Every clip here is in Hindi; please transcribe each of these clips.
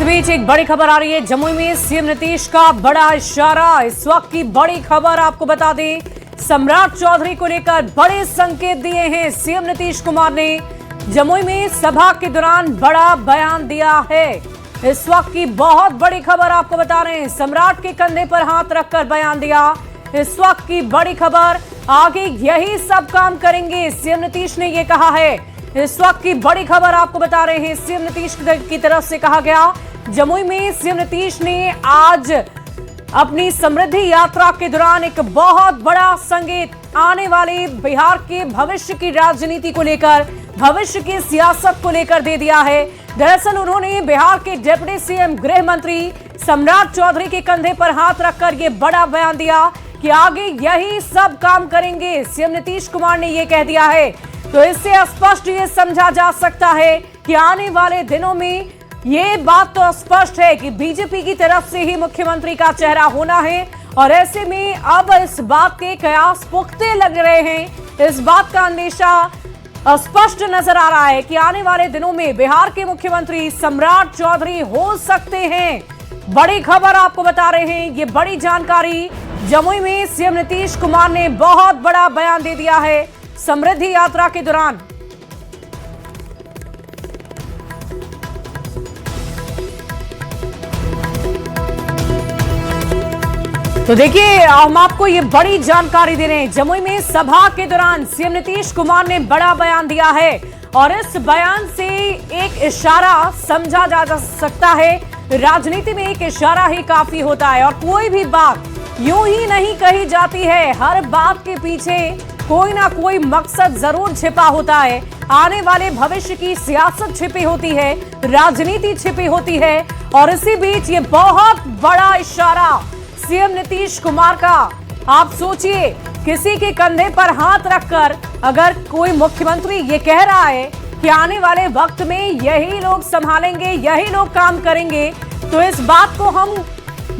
बीच एक बड़ी खबर आ रही है। जमुई में सीएम नीतीश का बड़ा इशारा। इस वक्त की बड़ी खबर आपको बता दें, सम्राट चौधरी को लेकर बड़े संकेत दिए हैं सीएम नीतीश कुमार ने। जमुई में सभा के दौरान बड़ा बयान दिया है। इस वक्त की बहुत बड़ी खबर आपको बता रहे हैं, सम्राट के कंधे पर हाथ रखकर बयान दिया। इस वक्त की बड़ी खबर, आगे यही सब काम करेंगे सीएम नीतीश ने ये कहा है। इस वक्त की बड़ी खबर आपको बता रहे हैं, सीएम नीतीश की तरफ से कहा गया। जमुई में सीएम नीतीश ने आज अपनी समृद्धि यात्रा के दौरान एक बहुत बड़ा संकेत आने वाले बिहार के भविष्य की राजनीति को लेकर, भविष्य की सियासत को लेकर दे दिया है। दरअसल उन्होंने बिहार के डिप्टी सीएम गृह मंत्री सम्राट चौधरी के कंधे पर हाथ रखकर यह बड़ा बयान दिया कि आगे यही सब काम करेंगे। सीएम नीतीश कुमार ने यह कह दिया है। तो इससे स्पष्ट ये समझा जा सकता है कि आने वाले दिनों में ये बात तो स्पष्ट है कि बीजेपी की तरफ से ही मुख्यमंत्री का चेहरा होना है। और ऐसे में अब इस बात के कयास पुख्ते लग रहे हैं। इस बात का अंदेशा स्पष्ट नजर आ रहा है कि आने वाले दिनों में बिहार के मुख्यमंत्री सम्राट चौधरी हो सकते हैं। बड़ी खबर आपको बता रहे हैं, ये बड़ी जानकारी। जमुई में सीएम नीतीश कुमार ने बहुत बड़ा बयान दे दिया है समृद्धि यात्रा के दौरान। तो देखिए, हम आपको ये बड़ी जानकारी दे रहे हैं। जमुई में सभा के दौरान सीएम नीतीश कुमार ने बड़ा बयान दिया है और इस बयान से एक इशारा समझा जा सकता है। राजनीति में एक इशारा ही काफी होता है और कोई भी बात यूं ही नहीं कही जाती है। हर बात के पीछे कोई ना कोई मकसद जरूर छिपा होता है। आने वाले भविष्य की सियासत छिपी होती है, राजनीति छिपी होती है। और इसी बीच ये बहुत बड़ा इशारा सीएम नीतीश कुमार का। आप सोचिए, किसी के कंधे पर हाथ रखकर अगर कोई मुख्यमंत्री ये कह रहा है कि आने वाले वक्त में यही लोग संभालेंगे, यही लोग काम करेंगे, तो इस बात को हम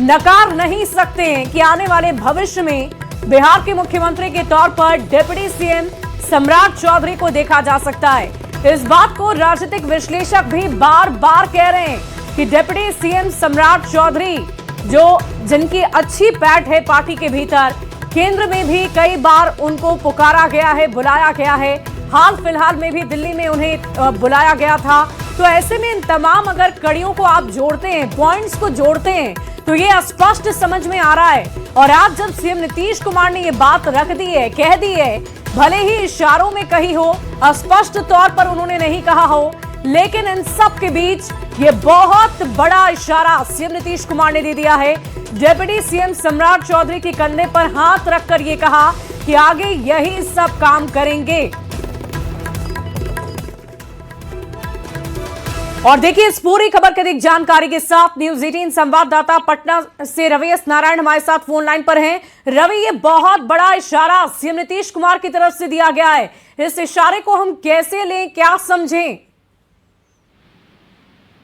नकार नहीं सकते हैं कि आने वाले भविष्य में बिहार के मुख्यमंत्री के तौर पर डिप्टी सीएम सम्राट चौधरी को देखा जा सकता है। इस बात को राजनीतिक विश्लेषक भी बार बार कह रहे हैं कि डिप्टी सीएम सम्राट चौधरी जिनकी अच्छी पैठ है पार्टी के भीतर, केंद्र में भी कई बार उनको पुकारा गया है, बुलाया गया है। हाल फिलहाल में भी दिल्ली में उन्हें बुलाया गया था। तो ऐसे में इन तमाम अगर कड़ियों को आप जोड़ते हैं, पॉइंट्स को जोड़ते हैं, तो ये स्पष्ट समझ में आ रहा है। और आज जब सीएम नीतीश कुमार ने ये बात रख दी है, कह दी है, भले ही इशारों में कही हो, स्पष्ट तौर पर उन्होंने नहीं कहा हो, लेकिन इन सब के बीच ये बहुत बड़ा इशारा सीएम नीतीश कुमार ने दे दिया है। डिप्टी सीएम सम्राट चौधरी के कंधे पर हाथ रखकर ये कहा कि आगे यही सब काम करेंगे। और देखिए, इस पूरी खबर की अधिक जानकारी के साथ न्यूज 18 संवाददाता पटना से रवि एस नारायण हमारे साथ फोन लाइन पर हैं। रवि, ये बहुत बड़ा इशारा सीएम नीतीश कुमार की तरफ से दिया गया है। इस इशारे को हम कैसे लें, क्या समझें?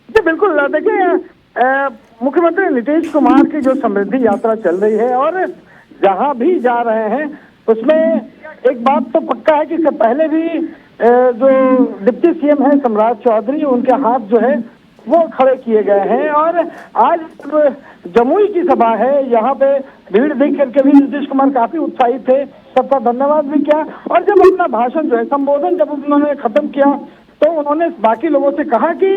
जी बिल्कुल, देखिए, मुख्यमंत्री नीतीश कुमार की जो समृद्धि यात्रा चल रही है और जहां भी जा रहे हैं उसमें एक बात तो पक्का है कि इससे पहले भी जो डिप्टी सीएम है सम्राट चौधरी, उनके हाथ जो है वो खड़े किए गए हैं। और आज जमुई की सभा है, यहाँ पे भीड़ देख करके भी नीतीश कुमार काफी उत्साहित थे, सबका धन्यवाद भी किया। और जब अपना भाषण जो है, संबोधन जब उन्होंने खत्म किया, तो उन्होंने बाकी लोगों से कहा कि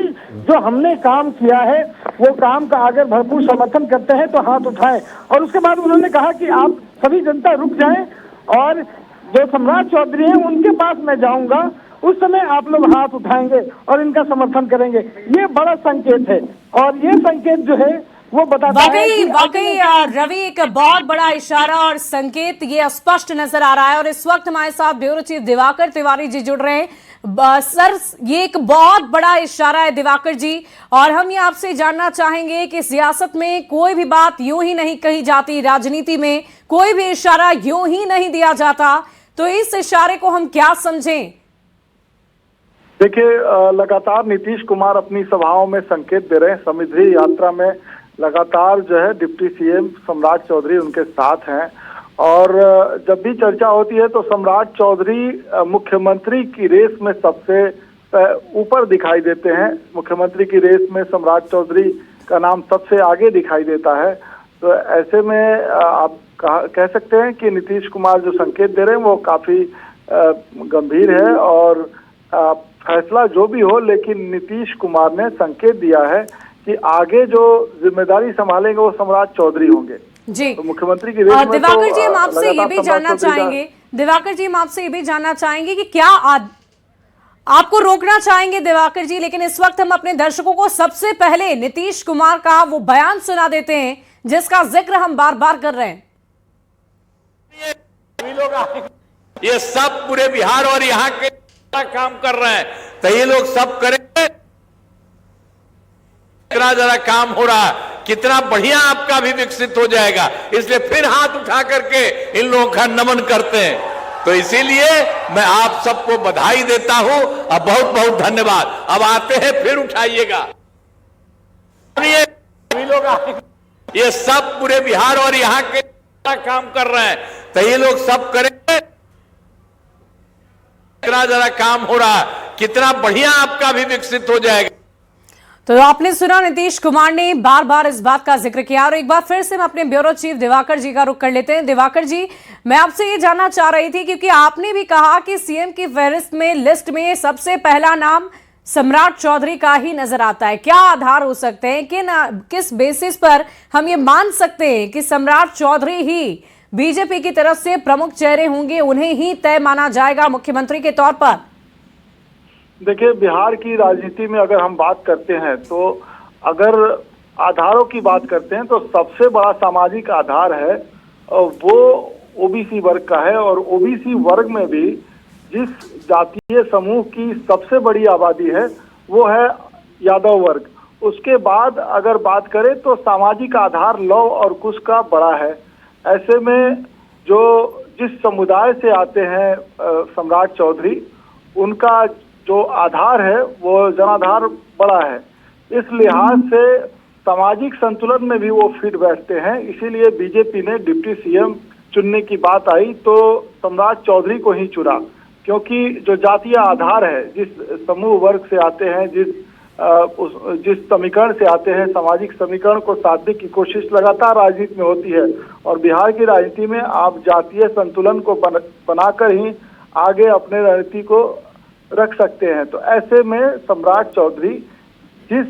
जो हमने काम किया है वो काम का अगर भरपूर समर्थन करते हैं तो हाथ उठाएं। और उसके बाद उन्होंने कहा कि आप सभी जनता रुक जाएं और जो सम्राट चौधरी हैं उनके पास मैं जाऊंगा, उस समय आप लोग हाथ उठाएंगे और इनका समर्थन करेंगे। ये बड़ा संकेत है और ये संकेत जो है वो बताता है वाकई रवि, एक बहुत बड़ा इशारा और संकेत ये स्पष्ट नजर आ रहा है। और इस वक्त हमारे साथ ब्यूरो चीफ दिवाकर तिवारी जी जुड़ रहे हैं। सर, ये एक बहुत बड़ा इशारा है दिवाकर जी, और हम ये आपसे जानना चाहेंगे कि सियासत में कोई भी बात यूं ही नहीं कही जाती, राजनीति में कोई भी इशारा यूं ही नहीं दिया जाता, तो इस इशारे को हम क्या समझें? देखिए, लगातार नीतीश कुमार अपनी सभाओं में संकेत दे रहे हैं। समृद्धि यात्रा में लगातार जो है डिप्टी सीएम सम्राट चौधरी उनके साथ हैं और जब भी चर्चा होती है तो सम्राट चौधरी मुख्यमंत्री की रेस में सबसे ऊपर दिखाई देते हैं। मुख्यमंत्री की रेस में सम्राट चौधरी का नाम सबसे आगे दिखाई देता है। तो ऐसे में आप कह सकते हैं कि नीतीश कुमार जो संकेत दे रहे हैं वो काफी गंभीर है, और फैसला जो भी हो, लेकिन नीतीश कुमार ने संकेत दिया है कि आगे जो जिम्मेदारी संभालेंगे वो सम्राट चौधरी होंगे। जी, तो मुख्यमंत्री की रेस में दिवाकर जी हम आपसे ये भी जानना चाहेंगे, दिवाकर जी हम आपसे ये भी जानना चाहेंगे कि क्या आपको रोकना चाहेंगे दिवाकर जी, लेकिन इस वक्त हम अपने दर्शकों को सबसे पहले नीतीश कुमार का वो बयान सुना देते हैं जिसका जिक्र हम बार बार कर रहे हैं। ये सब पूरे बिहार और यहाँ के काम कर रहे हैं, तो ये लोग सब करेंगे। इतना जरा काम हो रहा है, कितना बढ़िया आपका भी विकसित हो जाएगा, इसलिए फिर हाथ उठा करके इन लोगों का नमन करते हैं। तो इसीलिए मैं आप सबको बधाई देता हूं और बहुत बहुत धन्यवाद। अब आते हैं, फिर उठाइएगा। ये सब पूरे बिहार और यहाँ के काम कर रहे हैं, तो ये लोग सब करेंगे। इतना जरा काम हो रहा है, कितना बढ़िया आपका भी विकसित हो जाएगा। तो आपने सुना, नीतीश कुमार ने बार बार इस बात का जिक्र किया। और एक बार फिर से हम अपने ब्यूरो चीफ दिवाकर जी का रुख कर लेते हैं। दिवाकर जी, मैं आपसे ये जानना चाह रही थी, क्योंकि आपने भी कहा कि सीएम की फहरिस्त में, लिस्ट में सबसे पहला नाम सम्राट चौधरी का ही नजर आता है। क्या आधार हो सकते हैं, किस बेसिस पर हम ये मान सकते हैं कि सम्राट चौधरी ही बीजेपी की तरफ से प्रमुख चेहरे होंगे, उन्हें ही तय माना जाएगा मुख्यमंत्री के तौर पर? देखिए, बिहार की राजनीति में अगर हम बात करते हैं, तो अगर आधारों की बात करते हैं तो सबसे बड़ा सामाजिक आधार है वो ओबीसी वर्ग का है। और ओबीसी वर्ग में भी जिस जातीय समूह की सबसे बड़ी आबादी है वो है यादव वर्ग। उसके बाद अगर बात करें तो सामाजिक आधार लौ और कुश का बड़ा है। ऐसे में जो जिस समुदाय से आते हैं सम्राट चौधरी, उनका जो आधार है वो जनाधार बड़ा है। इस लिहाज से सामाजिक संतुलन में भी वो फिट बैठते हैं। इसीलिए बीजेपी ने डिप्टी सीएम चुनने की बात आई तो सम्राट चौधरी को ही चुना, क्योंकि जो जातीय आधार है, जिस समूह वर्ग से आते हैं, जिस समीकरण से आते हैं, सामाजिक समीकरण को साधने की कोशिश लगातार राजनीति में होती है। और बिहार की राजनीति में आप जातीय संतुलन को बनाकर ही आगे अपने रणनीति को रख सकते हैं। तो ऐसे में सम्राट चौधरी जिस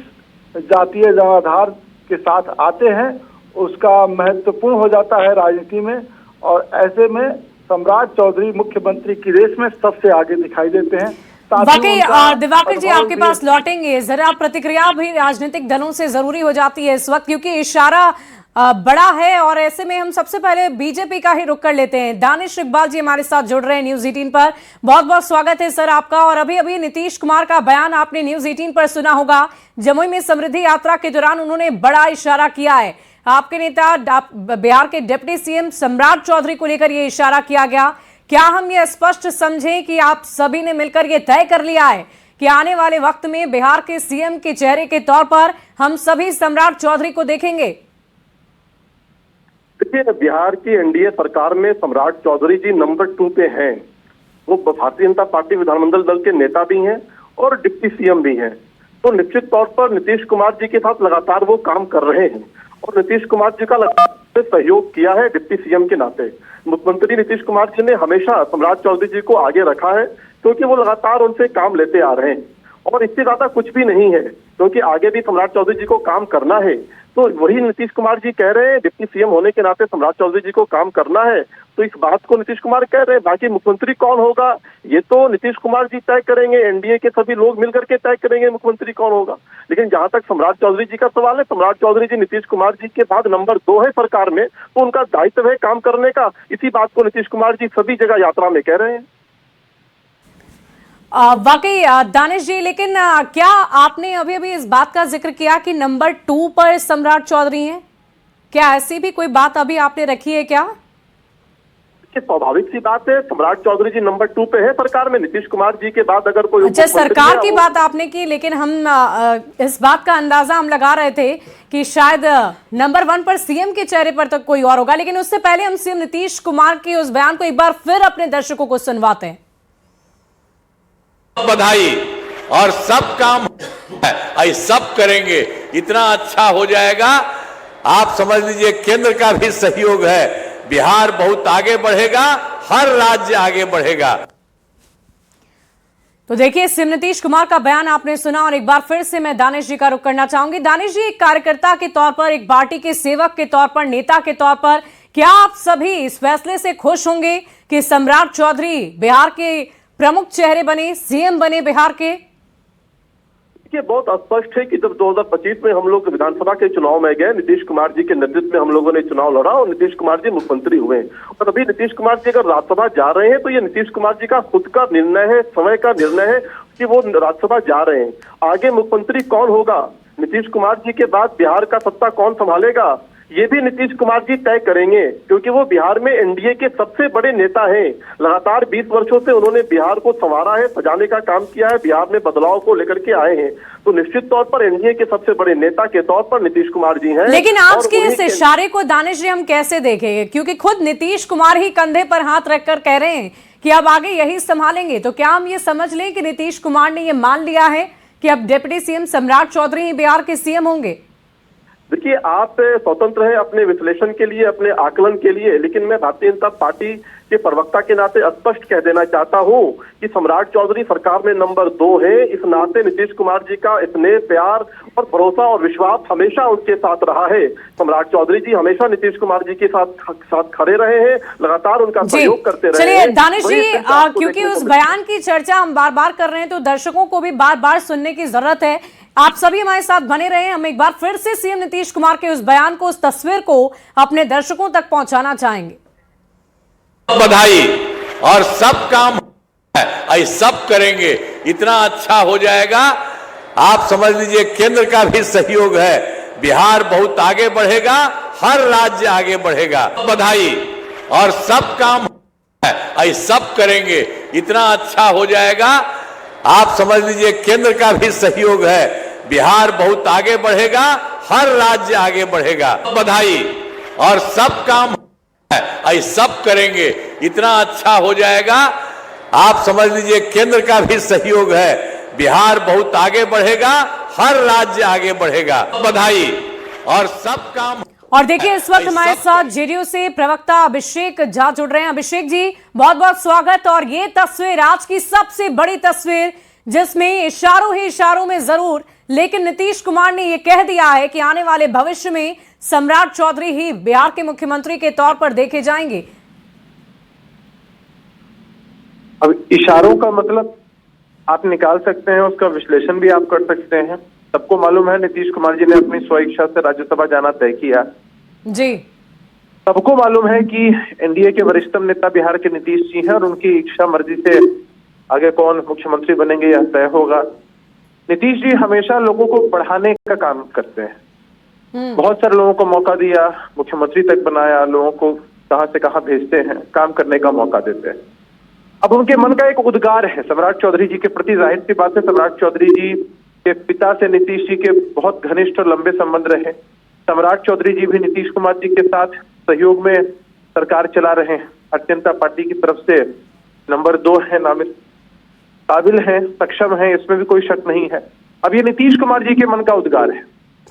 जातीय जनाधार के साथ आते हैं उसका महत्वपूर्ण हो जाता है राजनीति में। और ऐसे में सम्राट चौधरी मुख्यमंत्री की रेस में सबसे आगे दिखाई देते हैं। वाकई दिवाकर जी, आपके पास लौटेंगे, जरा प्रतिक्रिया भी राजनीतिक दलों से जरूरी हो जाती है इस वक्त, क्योंकि इशारा बड़ा है। और ऐसे में हम सबसे पहले बीजेपी का ही रुख कर लेते हैं। दानिश इकबाल जी हमारे साथ जुड़ रहे हैं न्यूज 18 पर। बहुत बहुत स्वागत है सर आपका। और अभी अभी नीतीश कुमार का बयान आपने न्यूज 18 पर सुना होगा। जमुई में समृद्धि यात्रा के दौरान उन्होंने बड़ा इशारा किया है। आपके नेता बिहार के डिप्टी सीएम सम्राट चौधरी को लेकर यह इशारा किया गया। क्या हम ये स्पष्ट समझें कि आप सभी ने मिलकर ये तय कर लिया है कि आने वाले वक्त में बिहार के सीएम के चेहरे के तौर पर हम सभी सम्राट चौधरी को देखेंगे? देखिए, बिहार की एनडीए सरकार में सम्राट चौधरी जी नंबर 2 पे हैं। वो भारतीय जनता पार्टी विधानमंडल दल के नेता भी हैं और डिप्टी सीएम भी हैं। तो निश्चित तौर पर नीतीश कुमार जी के साथ लगातार वो काम कर रहे हैं और नीतीश कुमार जी का लगातार सहयोग किया है डिप्टी सीएम के नाते। मुख्यमंत्री नीतीश कुमार जी ने हमेशा सम्राट चौधरी जी को आगे रखा है, क्योंकि वो लगातार उनसे काम लेते आ रहे हैं। और इससे ज्यादा कुछ भी नहीं है, क्योंकि आगे भी सम्राट चौधरी जी को काम करना है। तो वही नीतीश कुमार जी कह रहे हैं, डिप्टी सीएम होने के नाते सम्राट चौधरी जी को काम करना है, तो इस बात को नीतीश कुमार कह रहे हैं। बाकी मुख्यमंत्री कौन होगा ये तो नीतीश कुमार जी तय करेंगे, एनडीए के सभी लोग मिलकर के तय करेंगे मुख्यमंत्री कौन होगा। लेकिन जहां तक सम्राट चौधरी जी का सवाल है, सम्राट चौधरी जी नीतीश कुमार जी के बाद नंबर 2 है सरकार में, तो उनका दायित्व है काम करने का। इसी बात को नीतीश कुमार जी सभी जगह यात्रा में कह रहे हैं। वाकई दानिश जी, लेकिन क्या आपने अभी अभी इस बात का जिक्र किया कि नंबर 2 पर सम्राट चौधरी हैं? क्या ऐसी भी कोई बात अभी आपने रखी है क्या? स्वाभाविक सी बात है, सम्राट चौधरी जी नंबर 2 पे है सरकार में। नीतीश कुमार जी के बाद अगर कोई अच्छा, सरकार की बात आपने की, लेकिन हम इस बात का अंदाजा हम लगा रहे थे कि शायद नंबर 1 पर सीएम के चेहरे पर तो कोई और होगा। लेकिन उससे पहले हम सीएम नीतीश कुमार के उस बयान को एक बार फिर अपने दर्शकों को सुनवाते हैं। बधाई और सब काम ये सब करेंगे, इतना अच्छा हो जाएगा। आप समझ लीजिए केंद्र का भी सहयोग है, बिहार बहुत आगे बढ़ेगा, हर राज्य आगे बढ़ेगा। तो देखिए सीएम नीतीश कुमार का बयान आपने सुना और एक बार फिर से मैं दानिश जी का रुख करना चाहूंगी। दानिश जी, एक कार्यकर्ता के तौर पर, एक पार्टी के सेवक के तौर पर, नेता के तौर पर, क्या आप सभी इस फैसले से खुश होंगे कि सम्राट चौधरी बिहार के प्रमुख चेहरे बने, सीएम बने बिहार के? ये बहुत स्पष्ट है कि जब 2025 में हम लोग विधानसभा के चुनाव में गए, नीतीश कुमार जी के नेतृत्व में हम लोगों ने चुनाव लड़ा और नीतीश कुमार जी मुख्यमंत्री हुए। और अभी नीतीश कुमार जी अगर राज्यसभा जा रहे हैं तो ये नीतीश कुमार जी का खुद का निर्णय है, समय का निर्णय है कि वो राज्यसभा जा रहे हैं। आगे मुख्यमंत्री कौन होगा, नीतीश कुमार जी के बाद बिहार का सत्ता कौन संभालेगा, ये भी नीतीश कुमार जी तय करेंगे, क्योंकि वो बिहार में एनडीए के सबसे बड़े नेता हैं। लगातार 20 वर्षों से उन्होंने बिहार को संवारा है, सजाने का काम किया है, बिहार में बदलाव को लेकर के आए हैं। तो निश्चित तौर पर एनडीए के सबसे बड़े नेता के तौर पर नीतीश कुमार जी हैं। लेकिन आज के इस इशारे को दानिश जी हम कैसे देखेंगे, क्योंकि खुद नीतीश कुमार ही कंधे पर हाथ रखकर कह रहे हैं कि अब आगे यही संभालेंगे। तो क्या हम ये समझ लें कि नीतीश कुमार ने ये मान लिया है कि अब डिप्टी सीएम सम्राट चौधरी ही बिहार के सीएम होंगे? देखिए, आप स्वतंत्र हैं अपने विश्लेषण के लिए, अपने आकलन के लिए, लेकिन मैं भारतीय जनता पार्टी के प्रवक्ता के नाते स्पष्ट कह देना चाहता हूं कि सम्राट चौधरी सरकार में नंबर 2 है। इस नाते नीतीश कुमार जी का स्नेह, प्यार और भरोसा और विश्वास हमेशा उनके साथ रहा है। सम्राट चौधरी जी हमेशा नीतीश कुमार जी के साथ खड़े रहे हैं, लगातार उनका सहयोग करते रहे। चलिए दानिश जी, क्योंकि उस बयान की चर्चा हम बार बार कर रहे हैं तो दर्शकों को भी बार बार सुनने की जरूरत है। आप सभी हमारे साथ बने रहे। हम एक बार फिर से सीएम नीतीश कुमार के उस बयान को, उस तस्वीर को अपने दर्शकों तक पहुंचाना चाहेंगे। बधाई और सब काम है, सब करेंगे, इतना अच्छा हो जाएगा। आप समझ लीजिए केंद्र का भी सहयोग है, बिहार बहुत आगे बढ़ेगा, हर राज्य आगे बढ़ेगा। बधाई और सब काम है, सब करेंगे, इतना अच्छा हो जाएगा। आप समझ लीजिए केंद्र का भी सहयोग है, बिहार बहुत आगे बढ़ेगा, हर राज्य आगे बढ़ेगा। बधाई और सब काम है, सब करेंगे, इतना अच्छा हो जाएगा। आप समझ लीजिए केंद्र का भी सहयोग है, बिहार बहुत आगे बढ़ेगा, हर राज्य आगे बढ़ेगा। बधाई और सब काम। और देखिए इस वक्त हमारे साथ जेडीयू से प्रवक्ता अभिषेक झा जुड़ रहे हैं। अभिषेक जी, बहुत बहुत स्वागत। और ये तस्वीर आज की सबसे बड़ी तस्वीर, जिसमें इशारों ही इशारों में जरूर, लेकिन नीतीश कुमार ने यह कह दिया है कि आने वाले भविष्य में सम्राट चौधरी ही बिहार के मुख्यमंत्री के तौर पर देखे जाएंगे। अब इशारों का मतलब आप निकाल सकते हैं, उसका विश्लेषण भी आप कर सकते हैं। सबको मालूम है नीतीश कुमार जी ने अपनी स्वेच्छा से राज्यसभा जाना तय किया जी। सबको मालूम है कि एनडीए के वरिष्ठतम नेता बिहार के नीतीश जी हैं और उनकी इच्छा मर्जी से आगे कौन मुख्यमंत्री बनेंगे यह तय होगा। नीतीश जी हमेशा लोगों को बढ़ाने का काम करते हैं। बहुत सारे लोगों को मौका दिया, मुख्यमंत्री तक बनाया, लोगों को कहां से कहां भेजते हैं, काम करने का मौका देते हैं। अब उनके मन का एक उद्गार है सम्राट चौधरी जी के प्रति। जाहिर सी बात है, सम्राट चौधरी जी के पिता से नीतीश जी के बहुत घनिष्ठ और लंबे संबंध रहे। सम्राट चौधरी जी भी नीतीश कुमार जी के साथ सहयोग में सरकार चला रहे हैं। भारतीय जनता पार्टी की तरफ से नंबर 2 है, नामित, काबिल हैं, सक्षम हैं, इसमें भी कोई शक नहीं है। अब ये नीतीश कुमार जी के मन का उद्गार है।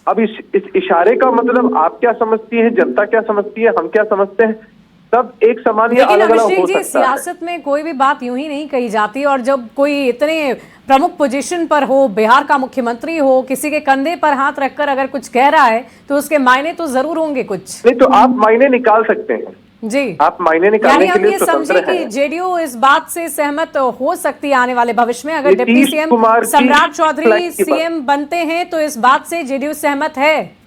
अब इस इशारे का मतलब आप क्या समझती हैं, जनता क्या समझती है, हम क्या समझते हैं, सब एक समान या अलग अलग हो सकता है। सियासत में कोई भी बात यूं ही नहीं कही जाती, और जब कोई इतने प्रमुख पोजीशन पर हो, बिहार का मुख्यमंत्री हो, किसी के कंधे पर हाथ रखकर अगर कुछ कह रहा है तो उसके मायने तो जरूर होंगे कुछ। नहीं तो आप मायने निकाल सकते हैं जी, आप मायने निकालने के लिए स्वतंत्र हैं। कि जेडीयू इस बात से सहमत हो सकती है आने वाले भविष्य में, अगर डिप्टी सीएम सम्राट चौधरी सीएम बनते हैं तो इस बात से जेडीयू सहमत है।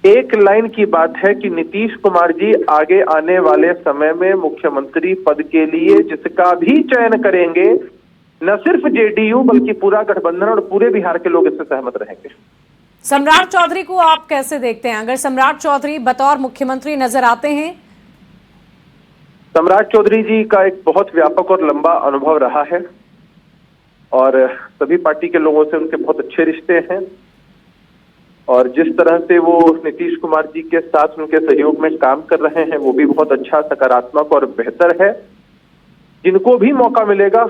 एक लाइन की बात है कि नीतीश कुमार जी आगे आने वाले समय में मुख्यमंत्री पद के लिए जिसका भी चयन करेंगे, न सिर्फ जेडीयू बल्कि पूरा गठबंधन और पूरे बिहार के लोग इससे सहमत रहेंगे। सम्राट चौधरी को आप कैसे देखते हैं, अगर सम्राट चौधरी बतौर मुख्यमंत्री नजर आते हैं? सम्राट चौधरी जी का एक बहुत व्यापक और लंबा अनुभव रहा है और सभी पार्टी के लोगों से उनके बहुत अच्छे रिश्ते हैं। और जिस तरह से वो नीतीश कुमार जी के साथ उनके सहयोग में काम कर रहे हैं वो भी बहुत अच्छा, सकारात्मक और बेहतर है। जिनको भी मौका मिलेगा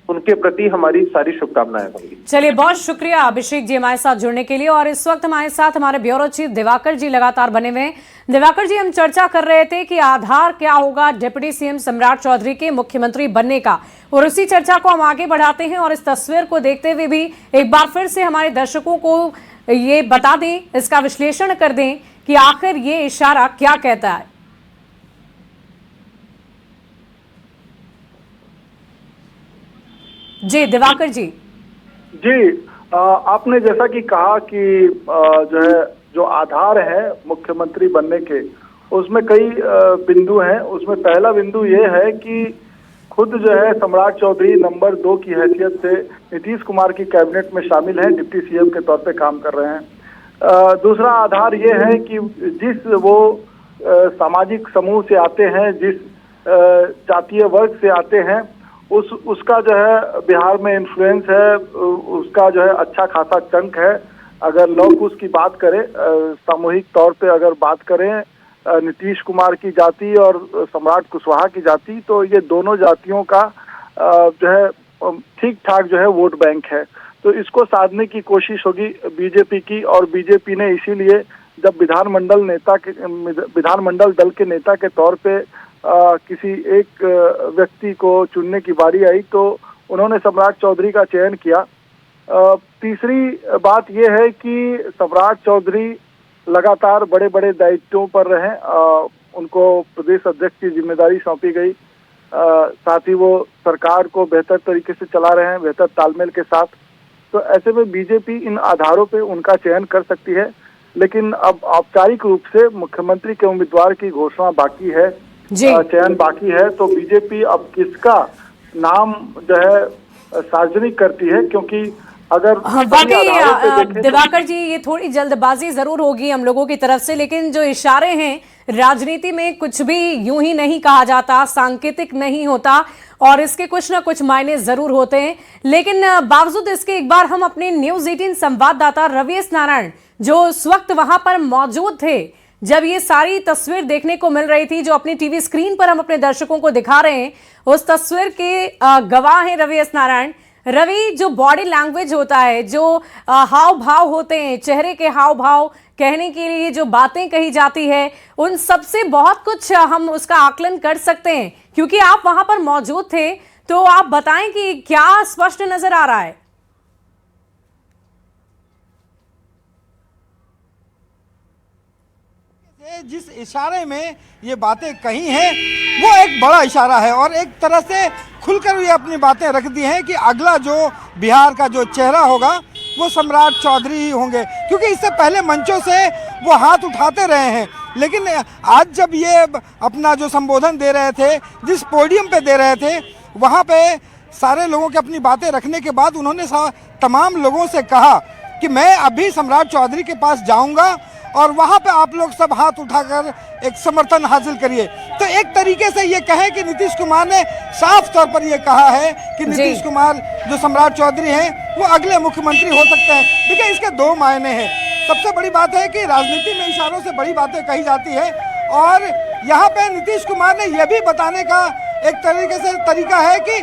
उनके प्रति हमारी सारी शुभकामनाएं होंगी। चलिए, बहुत शुक्रिया अभिषेक जी हमारे साथ जुड़ने के लिए। और इस वक्त हमारे साथ हमारे ब्यूरो चीफ दिवाकर जी लगातार बने हुए हैं। दिवाकर जी, हम चर्चा कर रहे थे कि आधार क्या होगा डिप्टी सीएम सम्राट चौधरी के मुख्यमंत्री बनने का, और उसी चर्चा को हम आगे बढ़ाते हैं और इस तस्वीर को देखते हुए भी एक बार फिर से हमारे दर्शकों को ये बता दें, इसका विश्लेषण कर दें कि आखिर ये इशारा क्या कहता है। जी दिवाकर जी। आपने जैसा कि कहा कि जो आधार है मुख्यमंत्री बनने के, उसमें कई बिंदु हैं। उसमें पहला बिंदु ये है कि खुद सम्राट चौधरी नंबर 2 की हैसियत से नीतीश कुमार की कैबिनेट में शामिल हैं, डिप्टी सीएम के तौर पे काम कर रहे हैं। दूसरा आधार ये है कि जिस वो सामाजिक समूह से आते हैं, जिस जातीय वर्ग से आते हैं, उसका बिहार में इन्फ्लुएंस है, उसका अच्छा खासा चंक है। अगर लव कुश की बात करें, सामूहिक तौर पे अगर बात करें नीतीश कुमार की जाति और सम्राट कुशवाहा की जाति, तो ये दोनों जातियों का ठीक ठाक वोट बैंक है। तो इसको साधने की कोशिश होगी बीजेपी की, और बीजेपी ने इसीलिए जब विधानमंडल दल के नेता के तौर पे किसी एक व्यक्ति को चुनने की बारी आई तो उन्होंने सम्राट चौधरी का चयन किया। तीसरी बात यह है कि सम्राट चौधरी लगातार बड़े बड़े दायित्वों पर रहे, उनको प्रदेश अध्यक्ष की जिम्मेदारी सौंपी गई, साथ ही वो सरकार को बेहतर तरीके से चला रहे हैं, बेहतर तालमेल के साथ। तो ऐसे में बीजेपी इन आधारों पे उनका चयन कर सकती है, लेकिन अब औपचारिक रूप से मुख्यमंत्री के उम्मीदवार की घोषणा बाकी है, चयन बाकी है। तो बीजेपी अब किसका नाम सार्वजनिक करती है, क्योंकि अगर वाकई दिवाकर जी ये थोड़ी जल्दबाजी जरूर होगी हम लोगों की तरफ से, लेकिन जो इशारे हैं राजनीति में कुछ भी यूं ही नहीं कहा जाता, सांकेतिक नहीं होता, और इसके कुछ ना कुछ मायने जरूर होते हैं। लेकिन बावजूद इसके एक बार हम अपने न्यूज 18 संवाददाता रवीश नारायण, जो उस वक्त वहां पर मौजूद थे जब ये सारी तस्वीर देखने को मिल रही थी, जो अपनी टीवी स्क्रीन पर हम अपने दर्शकों को दिखा रहे हैं, उस तस्वीर के गवाह हैं रवीश नारायण। रवि, जो बॉडी लैंग्वेज होता है, जो हाव भाव होते हैं, चेहरे के हाव भाव, कहने के लिए जो बातें कही जाती है, उन सब से बहुत कुछ हम उसका आकलन कर सकते हैं। क्योंकि आप वहां पर मौजूद थे, तो आप बताएं कि क्या स्पष्ट नजर आ रहा है। जिस इशारे में ये बातें कही हैं वो एक बड़ा इशारा है, और एक तरह से खुलकर ये अपनी बातें रख दी हैं कि अगला जो बिहार का जो चेहरा होगा वो सम्राट चौधरी ही होंगे। क्योंकि इससे पहले मंचों से वो हाथ उठाते रहे हैं, लेकिन आज जब ये अपना जो संबोधन दे रहे थे, जिस पोडियम पे दे रहे थे, वहाँ पे सारे लोगों की अपनी बातें रखने के बाद उन्होंने तमाम लोगों से कहा कि मैं अभी सम्राट चौधरी के पास जाऊँगा और वहाँ पे आप लोग सब हाथ उठाकर एक समर्थन हासिल करिए। तो एक तरीके से ये कहें कि नीतीश कुमार ने साफ तौर पर ये कहा है कि नीतीश कुमार जो सम्राट चौधरी हैं वो अगले मुख्यमंत्री हो सकते हैं। देखिए, इसके दो मायने हैं। सबसे बड़ी बात है कि राजनीति में इशारों से बड़ी बातें कही जाती है, और यहाँ पे नीतीश कुमार ने यह भी बताने का एक तरीके से तरीका है कि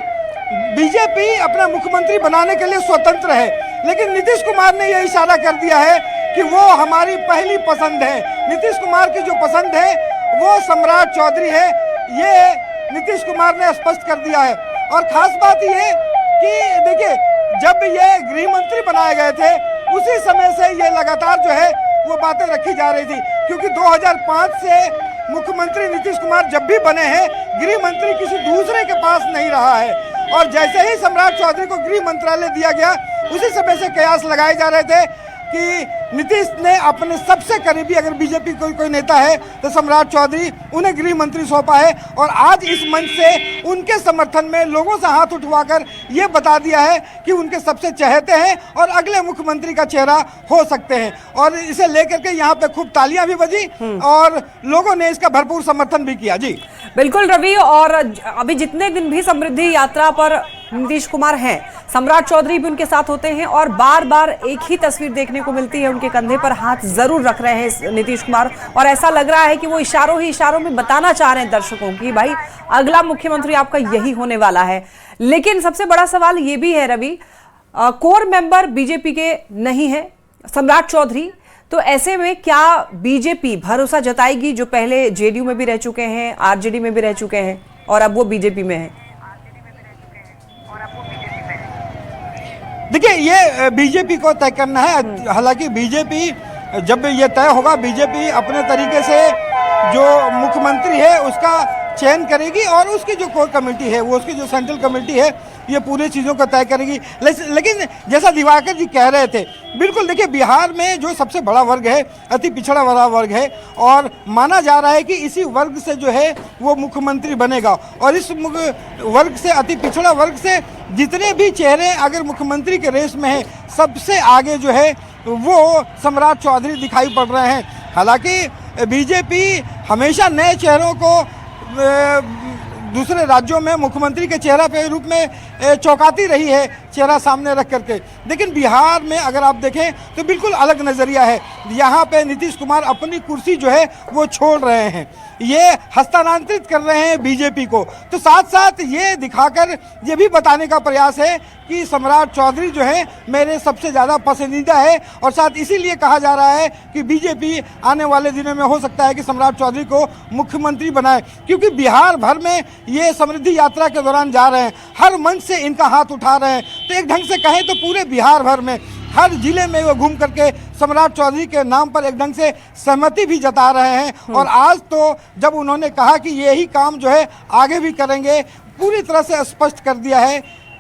बीजेपी अपना मुख्यमंत्री बनाने के लिए स्वतंत्र है, लेकिन नीतीश कुमार ने यह इशारा कर दिया है कि वो हमारी पहली पसंद है। नीतीश कुमार की जो पसंद है वो सम्राट चौधरी है, ये नीतीश कुमार ने स्पष्ट कर दिया है। और खास बात ये कि देखिए, जब ये गृह मंत्री बनाए गए थे उसी समय से ये लगातार जो है वो बातें रखी जा रही थी, क्योंकि 2005 से मुख्यमंत्री नीतीश कुमार जब भी बने हैं, गृह मंत्री किसी दूसरे के पास नहीं रहा है। और जैसे ही सम्राट चौधरी को गृह मंत्रालय दिया गया, उसी समय से कयास लगाए जा रहे थे कि नीतीश ने अपने सबसे करीबी, अगर बीजेपी कोई नेता है तो सम्राट चौधरी, उन्हें गृह मंत्री सौंपा है। और आज इस मंच से उनके समर्थन में लोगों से हाथ उठवाकर ये बता दिया है कि उनके सबसे चहेते हैं और अगले मुख्यमंत्री का चेहरा हो सकते हैं। और इसे लेकर के यहाँ पे खूब तालियां भी बजी और लोगों ने इसका भरपूर समर्थन भी किया। जी बिल्कुल रवि, और अभी जितने दिन भी समृद्धि यात्रा पर नीतीश कुमार हैं, सम्राट चौधरी भी उनके साथ होते हैं और बार बार एक ही तस्वीर देखने को मिलती है, उनके कंधे पर हाथ जरूर रख रहे हैं नीतीश कुमार, और ऐसा लग रहा है कि वो इशारों ही इशारों में बताना चाह रहे हैं दर्शकों की भाई अगला मुख्यमंत्री आपका यही होने वाला है। लेकिन सबसे बड़ा सवाल ये भी है रवि, कोर मेंबर बीजेपी के नहीं है सम्राट चौधरी, तो ऐसे में क्या बीजेपी भरोसा जताएगी, जो पहले जेडीयू में भी रह चुके हैं, आरजेडी में भी रह चुके हैं और अब वो बीजेपी में है? देखिए, ये बीजेपी को तय करना है। हालांकि बीजेपी जब ये तय होगा, बीजेपी अपने तरीके से जो मुख्यमंत्री है उसका चयन करेगी और उसकी जो कोर कमेटी है, वो उसकी जो सेंट्रल कमेटी है, ये पूरी चीज़ों को तय करेगी। लेकिन जैसा दिवाकर जी कह रहे थे, बिल्कुल देखिए, बिहार में जो सबसे बड़ा वर्ग है, अति पिछड़ा वाला वर्ग है, और माना जा रहा है कि इसी वर्ग से जो है वो मुख्यमंत्री बनेगा। और इस वर्ग से, अति पिछड़ा वर्ग से जितने भी चेहरे अगर मुख्यमंत्री के रेस में हैं, सबसे आगे जो है वो सम्राट चौधरी दिखाई पड़ रहे हैं। हालांकि बीजेपी हमेशा नए चेहरों को दूसरे राज्यों में मुख्यमंत्री के चेहरा के रूप में चौंकाती रही है, चेहरा सामने रख करके, लेकिन बिहार में अगर आप देखें तो बिल्कुल अलग नज़रिया है। यहाँ पे नीतीश कुमार अपनी कुर्सी जो है वो छोड़ रहे हैं, ये हस्तांतरित कर रहे हैं बीजेपी को। तो साथ साथ ये दिखाकर ये भी बताने का प्रयास है कि सम्राट चौधरी जो है मेरे सबसे ज़्यादा पसंदीदा है, और साथ इसीलिए कहा जा रहा है कि बीजेपी आने वाले दिनों में हो सकता है कि सम्राट चौधरी को मुख्यमंत्री बनाए, क्योंकि बिहार भर में ये समृद्धि यात्रा के दौरान जा रहे हैं, हर मंच से इनका हाथ उठा रहे हैं। तो एक ढंग से कहें तो पूरे बिहार भर में हर जिले में वो घूम करके सम्राट चौधरी के नाम पर एक ढंग से सहमति भी जता रहे हैं। और आज तो जब उन्होंने कहा कि यही काम जो है आगे भी करेंगे, पूरी तरह से स्पष्ट कर दिया है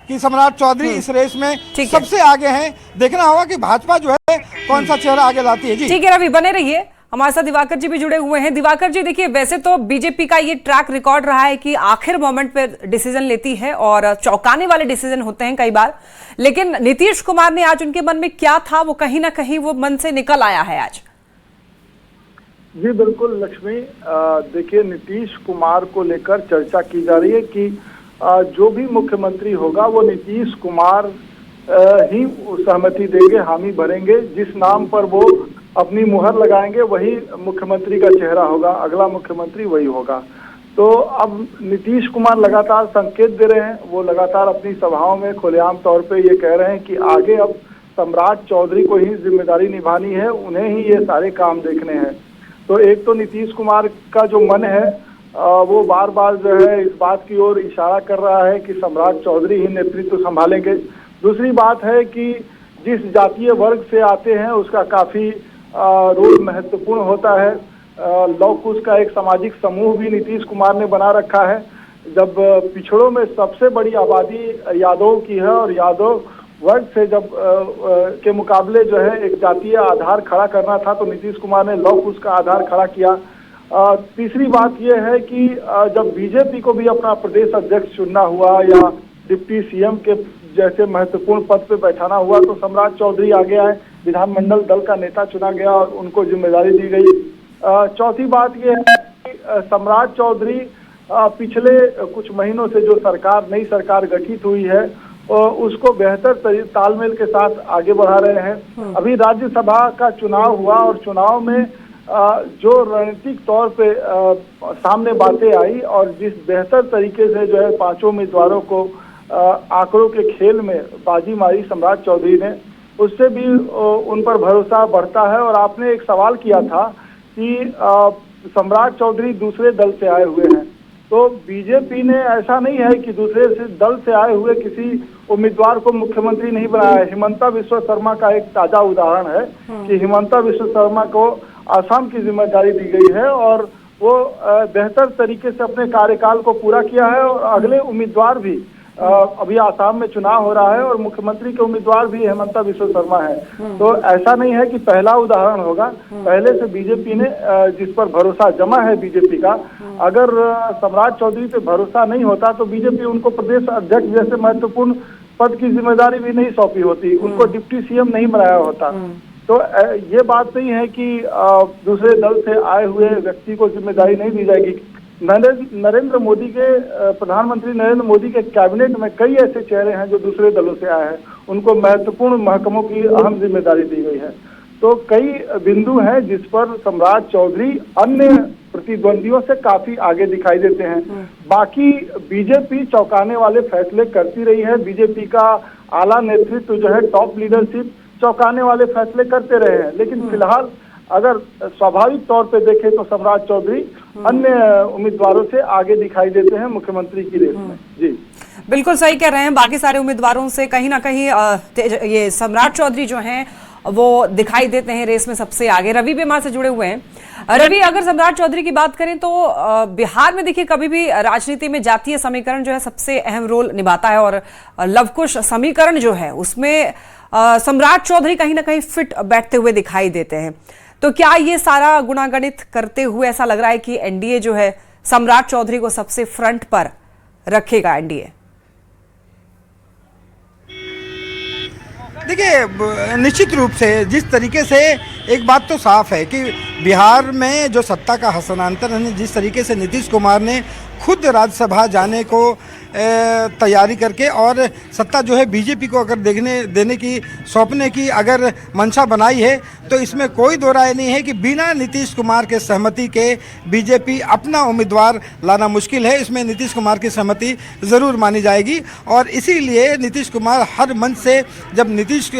कि सम्राट चौधरी इस रेस में सबसे आगे हैं। देखना होगा कि भाजपा जो है कौन सा चेहरा आगे लाती है। जी ठीक है रवि, बने रहिए, हमारे साथ दिवाकर जी भी जुड़े हुए हैं। दिवाकर जी, देखिए, वैसे तो बीजेपी का ये ट्रैक रिकॉर्ड रहा है कि आखिर मोमेंट पे डिसीजन लेती है और चौंकाने वाले डिसीजन होते हैं कई बार, लेकिन नीतीश कुमार ने आज उनके मन में क्या था वो कहीं ना कहीं वो मन से निकल आया है आज। जी बिल्कुल लक्ष्मी, देखिए, नीतीश कुमार को लेकर चर्चा की जा रही है कि जो भी मुख्यमंत्री होगा वो नीतीश कुमार ही सहमति देंगे, हामी भरेंगे, जिस नाम पर वो अपनी मुहर लगाएंगे वही मुख्यमंत्री का चेहरा होगा, अगला मुख्यमंत्री वही होगा। तो अब नीतीश कुमार लगातार संकेत दे रहे हैं, वो लगातार अपनी सभाओं में खुलेआम तौर पे ये कह रहे हैं कि आगे अब सम्राट चौधरी को ही जिम्मेदारी निभानी है, उन्हें ही ये सारे काम देखने हैं। तो एक तो नीतीश कुमार का जो मन है वो बार बार जो है इस बात की ओर इशारा कर रहा है कि सम्राट चौधरी ही नेतृत्व संभालेंगे। दूसरी बात है कि जिस जातीय वर्ग से आते हैं उसका काफी रोल महत्वपूर्ण होता है। लौकुश का एक सामाजिक समूह भी नीतीश कुमार ने बना रखा है। जब पिछड़ों में सबसे बड़ी आबादी यादव की है और यादव वर्ग से जब के मुकाबले जो है एक जातीय आधार खड़ा करना था तो नीतीश कुमार ने लौकुश का आधार खड़ा किया। तीसरी बात यह है कि जब बीजेपी को भी अपना प्रदेश अध्यक्ष चुनना हुआ या डिप्टी सीएम के जैसे महत्वपूर्ण पद पे बैठाना हुआ तो सम्राट चौधरी आगे आए, विधानमंडल दल का नेता चुना गया और उनको जिम्मेदारी दी गई। चौथी बात यह है कि सम्राट चौधरी पिछले कुछ महीनों से जो नई सरकार गठित हुई है उसको बेहतर तालमेल के साथ आगे बढ़ा रहे हैं। अभी राज्यसभा का चुनाव हुआ और चुनाव में जो रणनीतिक तौर पे सामने बातें आई और जिस बेहतर तरीके से जो है पांचों उम्मीदवारों को आंकड़ों के खेल में बाजी मारी सम्राट चौधरी ने, उससे भी उन पर भरोसा बढ़ता है। और आपने एक सवाल किया था कि सम्राट चौधरी दूसरे दल से आए हुए हैं, तो बीजेपी ने ऐसा नहीं है कि दूसरे दल से आए हुए किसी उम्मीदवार को मुख्यमंत्री नहीं बनाया है। हिमंता बिस्वा शर्मा का एक ताजा उदाहरण है कि हिमंता बिस्वा शर्मा को आसाम की जिम्मेदारी दी गई है और वो बेहतर तरीके से अपने कार्यकाल को पूरा किया है और अगले उम्मीदवार भी अभी आसाम में चुनाव हो रहा है और मुख्यमंत्री के उम्मीदवार भी हेमंता बिस्वा शर्मा है। तो ऐसा नहीं है कि पहला उदाहरण होगा, पहले से बीजेपी ने जिस पर भरोसा जमा है बीजेपी का, अगर सम्राट चौधरी पे भरोसा नहीं होता तो बीजेपी उनको प्रदेश अध्यक्ष जैसे महत्वपूर्ण पद की जिम्मेदारी भी नहीं सौंपी होती, उनको डिप्टी सीएम नहीं बनाया होता। तो ये बात नहीं है कि दूसरे दल से आए हुए व्यक्ति को जिम्मेदारी नहीं दी जाएगी। नरेंद्र मोदी के प्रधानमंत्री नरेंद्र मोदी के कैबिनेट में कई ऐसे चेहरे हैं जो दूसरे दलों से आए हैं, उनको महत्वपूर्ण महकमों की अहम जिम्मेदारी दी गई है। तो कई बिंदु हैं जिस पर सम्राट चौधरी अन्य प्रतिद्वंदियों से काफी आगे दिखाई देते हैं। बाकी बीजेपी चौंकाने वाले फैसले करती रही है, बीजेपी का आला नेतृत्व जो है, टॉप लीडरशिप चौंकाने वाले फैसले करते रहे हैं, लेकिन फिलहाल अगर स्वाभाविक तौर पे देखें तो सम्राट चौधरी अन्य उम्मीदवारों से आगे दिखाई देते हैं मुख्यमंत्री की रेस में। जी बिल्कुल सही कह रहे हैं, बाकी सारे उम्मीदवारों से कहीं ना कहीं ये सम्राट चौधरी जो हैं वो दिखाई देते हैं रेस में सबसे आगे। रवि भी हमारे से जुड़े हुए हैं। रवि, अगर सम्राट चौधरी की बात करें तो बिहार में देखिए कभी भी राजनीति में जातीय समीकरण जो है सबसे अहम रोल निभाता है, और लवकुश समीकरण जो है उसमें सम्राट चौधरी कहीं ना कहीं फिट बैठते हुए दिखाई देते हैं। तो क्या ये सारा गुणागणित करते हुए ऐसा लग रहा है कि एनडीए जो है सम्राट चौधरी को सबसे फ्रंट पर रखेगा? एनडीए देखिए, निश्चित रूप से जिस तरीके से एक बात तो साफ है कि बिहार में जो सत्ता का हस्तांतरण है, जिस तरीके से नीतीश कुमार ने खुद राज्यसभा जाने को तैयारी करके और सत्ता जो है बीजेपी को अगर देने की सौंपने की अगर मंशा बनाई है, तो इसमें कोई दो राय नहीं है कि बिना नीतीश कुमार के सहमति के बीजेपी अपना उम्मीदवार लाना मुश्किल है। इसमें नीतीश कुमार की सहमति ज़रूर मानी जाएगी, और इसीलिए नीतीश कुमार हर मंच से जब नीतीश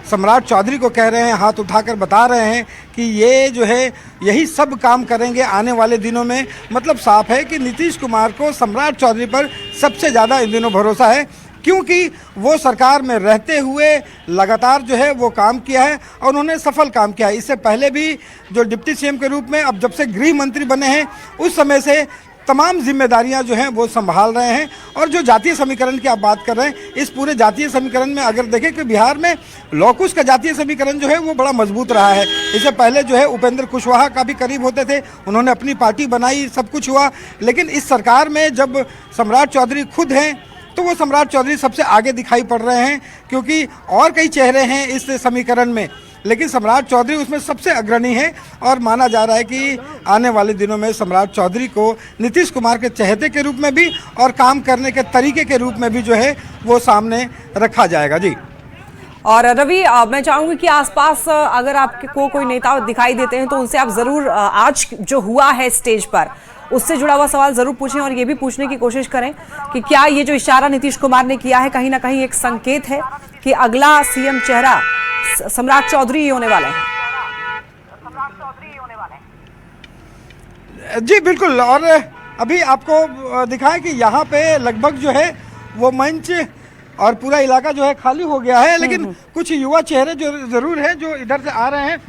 सम्राट चौधरी को कह रहे हैं, हाथ उठाकर बता रहे हैं कि ये जो है यही सब काम करेंगे आने वाले दिनों में, मतलब साफ है कि नीतीश कुमार को सम्राट चौधरी पर सबसे ज़्यादा इन दिनों भरोसा है, क्योंकि वो सरकार में रहते हुए लगातार जो है वो काम किया है और उन्होंने सफल काम किया है। इससे पहले भी जो डिप्टी सीएम के रूप में, अब जब से गृह मंत्री बने हैं, उस समय से तमाम जिम्मेदारियां जो हैं वो संभाल रहे हैं। और जो जातीय समीकरण की आप बात कर रहे हैं, इस पूरे जातीय समीकरण में अगर देखें कि बिहार में लौकुश का जातीय समीकरण जो है वो बड़ा मजबूत रहा है। इससे पहले जो है उपेंद्र कुशवाहा का भी करीब होते थे, उन्होंने अपनी पार्टी बनाई, सब कुछ हुआ, लेकिन इस सरकार में जब सम्राट चौधरी खुद हैं तो वो सम्राट चौधरी सबसे आगे दिखाई पड़ रहे हैं, क्योंकि और कई चेहरे हैं इस समीकरण में, लेकिन सम्राट चौधरी उसमें सबसे अग्रणी है। और माना जा रहा है कि आने वाले दिनों में सम्राट चौधरी को नीतीश कुमार के चहेते के रूप में भी और काम करने के तरीके के रूप में भी जो है वो सामने रखा जाएगा। जी और रवि, मैं चाहूंगी कि आसपास अगर आपको कोई नेता दिखाई देते हैं तो उनसे आप जरूर आज जो हुआ है स्टेज पर उससे जुड़ा हुआ सवाल जरूर पूछें, और ये भी पूछने की कोशिश करें कि क्या ये जो इशारा नीतीश कुमार ने किया है कहीं ना कहीं एक संकेत है कि अगला सीएम चेहरा सम्राट चौधरी ही होने वाले हैं? जी बिल्कुल, और अभी आपको दिखाएं कि यहाँ पे लगभग जो है वो मंच और पूरा इलाका जो है खाली हो गया है, लेकिन कुछ युवा चेहरे जो जरूर हैं जो इधर से आ रहे हैं।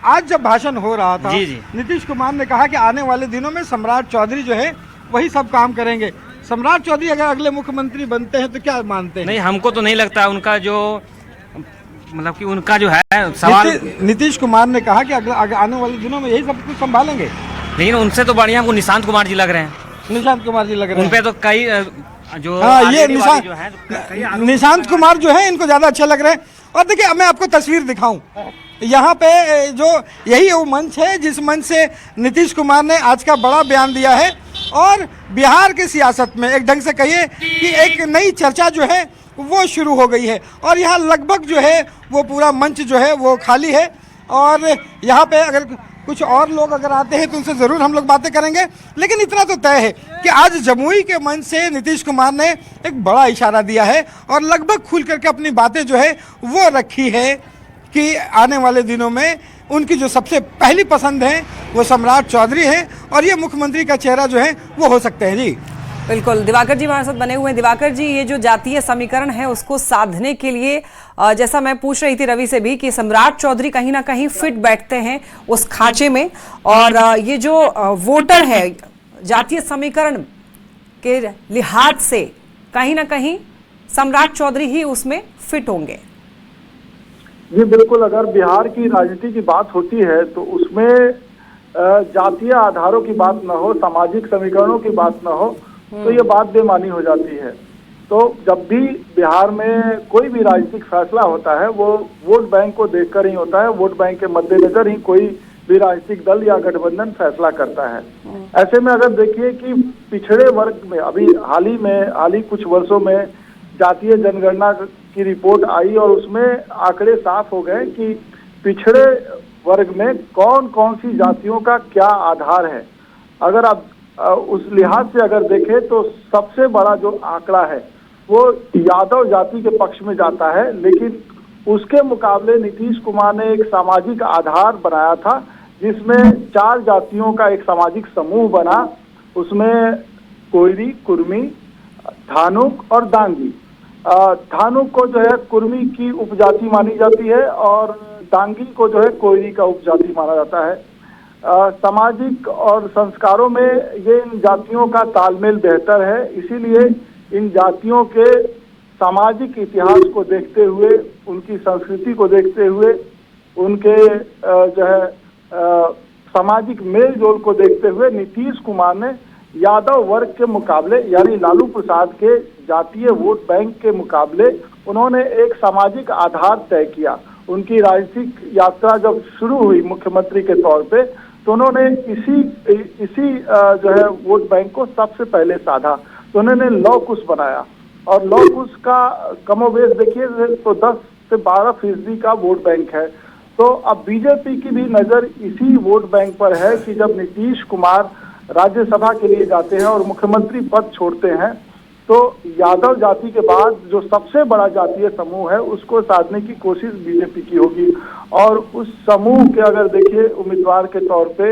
आज जब भाषण हो रहा था, नीतीश कुमार ने कहा कि आने वाले दिनों में सम्राट चौधरी जो है वही सब काम करेंगे। सम्राट चौधरी अगर अगले मुख्यमंत्री बनते हैं तो क्या मानते हैं? नहीं, हमको तो नहीं लगता। उनका जो मतलब कि उनका जो है सवाल, नीतीश कुमार ने कहा कि आने वाले दिनों में यही सब कुछ संभालेंगे, लेकिन उनसे तो बढ़िया हमको निशांत कुमार जी लग रहे हैं। निशांत कुमार जी लग रहे हैं, उनपे तो कई जो ये निशांत कुमार जो है इनको ज्यादा अच्छे लग रहे हैं। और देखिए, मैं आपको तस्वीर दिखाऊं, यहाँ पे जो यही वो मंच है जिस मंच से नीतीश कुमार ने आज का बड़ा बयान दिया है, और बिहार की सियासत में एक ढंग से कहिए कि एक नई चर्चा जो है वो शुरू हो गई है। और यहाँ लगभग जो है वो पूरा मंच जो है वो खाली है, और यहाँ पे अगर कुछ और लोग अगर आते हैं तो उनसे ज़रूर हम लोग बातें करेंगे। लेकिन इतना तो तय है कि आज जमुई के मंच से नीतीश कुमार ने एक बड़ा इशारा दिया है और लगभग खुल करके अपनी बातें जो है वो रखी है कि आने वाले दिनों में उनकी जो सबसे पहली पसंद है वो सम्राट चौधरी है, और ये मुख्यमंत्री का चेहरा जो है वो हो सकते हैं। जी बिल्कुल, दिवाकर जी हमारे साथ बने हुए हैं। दिवाकर जी, ये जो जातीय समीकरण है उसको साधने के लिए जैसा मैं पूछ रही थी रवि से भी कि सम्राट चौधरी कहीं ना कहीं फिट बैठते हैं उस खांचे में, और ये जो वोटर है जातीय समीकरण के लिहाज से कहीं ना कहीं सम्राट चौधरी ही उसमें फिट होंगे। जी बिल्कुल, अगर बिहार की राजनीति की बात होती है तो उसमें जातीय आधारों की बात न हो, सामाजिक समीकरणों की बात न हो, तो ये बात बेमानी हो जाती है। तो जब भी बिहार में कोई भी राजनीतिक फैसला होता है वो वोट बैंक को देखकर ही होता है, वोट बैंक के मद्देनजर ही कोई भी राजनीतिक दल या गठबंधन फैसला करता है। ऐसे में अगर देखिए कि पिछड़े वर्ग में अभी हाल ही कुछ वर्षों में जातीय जनगणना की रिपोर्ट आई और उसमें आंकड़े साफ हो गए कि पिछड़े वर्ग में कौन कौन सी जातियों का क्या आधार है। अगर आप उस लिहाज से अगर देखें तो सबसे बड़ा जो आंकड़ा है वो यादव जाति के पक्ष में जाता है, लेकिन उसके मुकाबले नीतीश कुमार ने एक सामाजिक आधार बनाया था जिसमें 4 जातियों का एक सामाजिक समूह बना। उसमें कोयरी, कुर्मी, धानुक और दांगी। धानुक को जो है कुर्मी की उपजाति मानी जाती है और दांगी को जो है कोयरी का उपजाति माना जाता है। सामाजिक और संस्कारों में ये इन जातियों का तालमेल बेहतर है, इसीलिए इन जातियों के सामाजिक इतिहास को देखते हुए, उनकी संस्कृति को देखते हुए, उनके जो है सामाजिक मेल जोल को देखते हुए नीतीश कुमार ने यादव वर्ग के मुकाबले यानी लालू प्रसाद के जातीय वोट बैंक के मुकाबले उन्होंने एक सामाजिक आधार तय किया। उनकी राजनीतिक यात्रा जब शुरू हुई मुख्यमंत्री के तौर पे तो उन्होंने इसी जो है वोट बैंक को सबसे पहले साधा। तो उन्होंने लौ कुश बनाया और लौ कुश का कमोबेश देखिए तो 10 से 12% का वोट बैंक है। तो अब बीजेपी की भी नजर इसी वोट बैंक पर है कि जब नीतीश कुमार राज्यसभा के लिए जाते हैं और मुख्यमंत्री पद छोड़ते हैं तो यादव जाति के बाद जो सबसे बड़ा जातीय समूह है उसको साधने की कोशिश बीजेपी की होगी। और उस समूह के अगर देखिए उम्मीदवार के तौर पे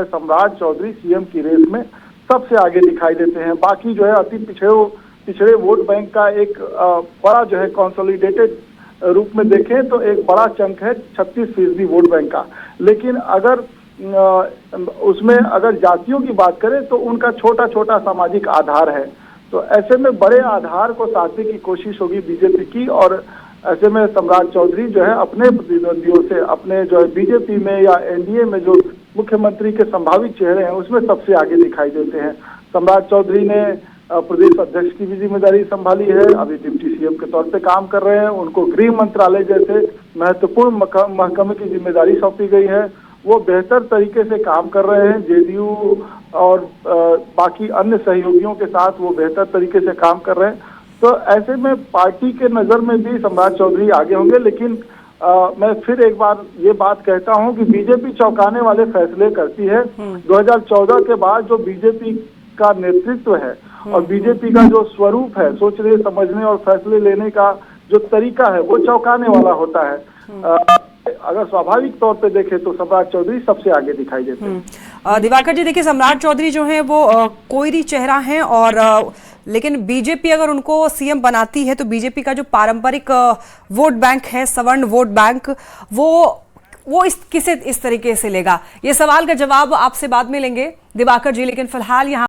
सम्राट चौधरी सीएम की रेस में सबसे आगे दिखाई देते हैं। बाकी जो है अति पिछड़े वोट बैंक का एक बड़ा जो है कंसोलिडेटेड रूप में देखें तो एक बड़ा चंक है 36% वोट बैंक का। लेकिन अगर उसमें अगर जातियों की बात करें तो उनका छोटा छोटा सामाजिक आधार है। तो ऐसे में बड़े आधार को साधने की कोशिश होगी बीजेपी की। और ऐसे में सम्राट चौधरी जो है अपने प्रतिद्वंदियों से अपने जो है बीजेपी में या एनडीए में जो मुख्यमंत्री के संभावित चेहरे हैं उसमें सबसे आगे दिखाई देते हैं। सम्राट चौधरी ने प्रदेश अध्यक्ष की भी जिम्मेदारी संभाली है, अभी डिप्टी सीएम के तौर पे काम कर रहे हैं। उनको गृह मंत्रालय जैसे महत्वपूर्ण महकमे की जिम्मेदारी सौंपी गई है। वो बेहतर तरीके से काम कर रहे हैं। जेडीयू और बाकी अन्य सहयोगियों के साथ वो बेहतर तरीके से काम कर रहे हैं। तो ऐसे में पार्टी के नजर में भी सम्राट चौधरी आगे होंगे। लेकिन मैं फिर एक बार ये बात कहता हूं कि बीजेपी चौंकाने वाले फैसले करती है। 2014 के बाद जो बीजेपी का नेतृत्व है और बीजेपी का जो स्वरूप है, सोचने समझने और फैसले लेने का जो तरीका है वो चौंकाने वाला होता है। अगर स्वाभाविक तौर पे देखें तो सम्राट चौधरी सबसे आगे दिखाई देते हैं। दिवाकर जी देखिए, सम्राट चौधरी जो है वो कोयरी चेहरा है और लेकिन बीजेपी अगर उनको सीएम बनाती है तो बीजेपी का जो पारंपरिक वोट बैंक है, सवर्ण वोट बैंक, वो किसे इस तरीके से लेगा? ये सवाल का जवाब आपसे बाद में लेंगे दिवाकर जी, लेकिन फिलहाल यहाँ